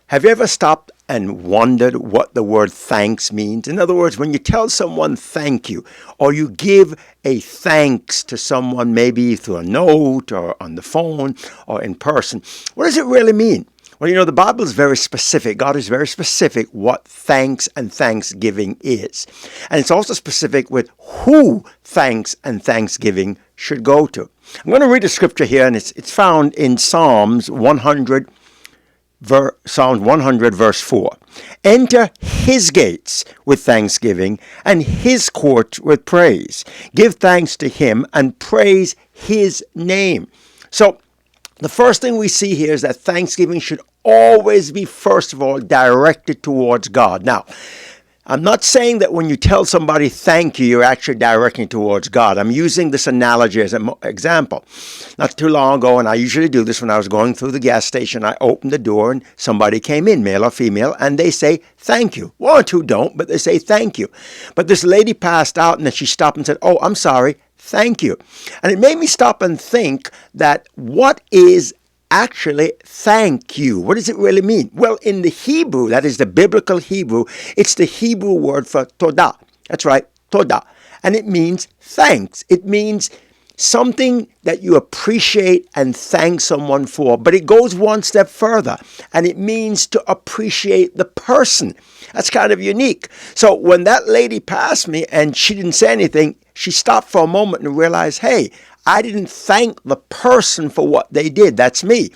Have you ever stopped and wondered what the word thanks means? In other words, when you tell someone thank you, or you give a thanks to someone, maybe through a note or on the phone or in person, what does it really mean? Well, the Bible is very specific. God is very specific what thanks and thanksgiving is. And it's also specific with who thanks and thanksgiving should go to. I'm going to read a scripture here, and it's found in Psalms 100 verse 4. Enter his gates with thanksgiving and his courts with praise. Give thanks to him and praise his name. So the first thing we see here is that thanksgiving should always be, first of all, directed towards God. Now, I'm not saying that when you tell somebody thank you, you're actually directing towards God. I'm using this analogy as an example. Not too long ago, and I usually do this when I was going through the gas station, I opened the door and somebody came in, male or female, and they say thank you. One or two don't, but they say thank you. But this lady passed out and then she stopped and said, "Oh, I'm sorry, thank you." And it made me stop and think that what is actually thank you? What does it really mean? Well, in the Hebrew, that is the biblical Hebrew, it's the Hebrew word for todah. That's right, todah. And it means thanks. It means something that you appreciate and thank someone for. But it goes one step further, and it means to appreciate the person. That's kind of unique. So when that lady passed me and she didn't say anything, she stopped for a moment and realized, hey, I didn't thank the person for what they did. That's me.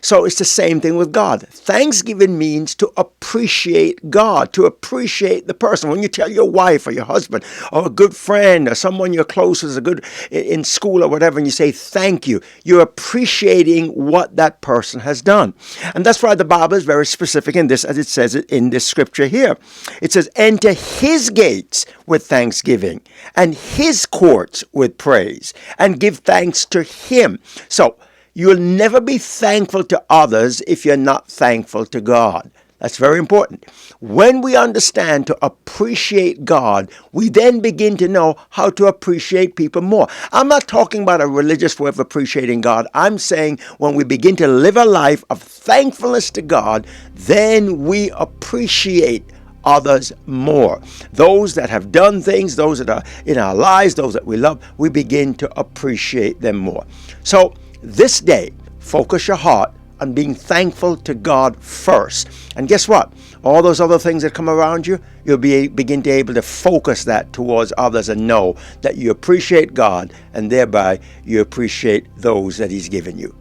So it's the same thing with God. Thanksgiving means to appreciate God, to appreciate the person. When you tell your wife or your husband or a good friend or someone you're close with, a good in school or whatever, and you say thank you, you're appreciating what that person has done. And that's why the Bible is very specific in this, as it says it in this scripture here. It says, enter his gates with thanksgiving and his courts with praise, and give thanks to him. So you'll never be thankful to others if you're not thankful to God. That's very important. When we understand to appreciate God, we then begin to know how to appreciate people more. I'm not talking about a religious way of appreciating God. I'm saying when we begin to live a life of thankfulness to God, then we appreciate others more. Those that have done things, those that are in our lives, those that we love, we begin to appreciate them more. So this day, focus your heart on being thankful to God first. And guess what? All those other things that come around you, you'll begin to able to focus that towards others and know that you appreciate God, and thereby you appreciate those that he's given you.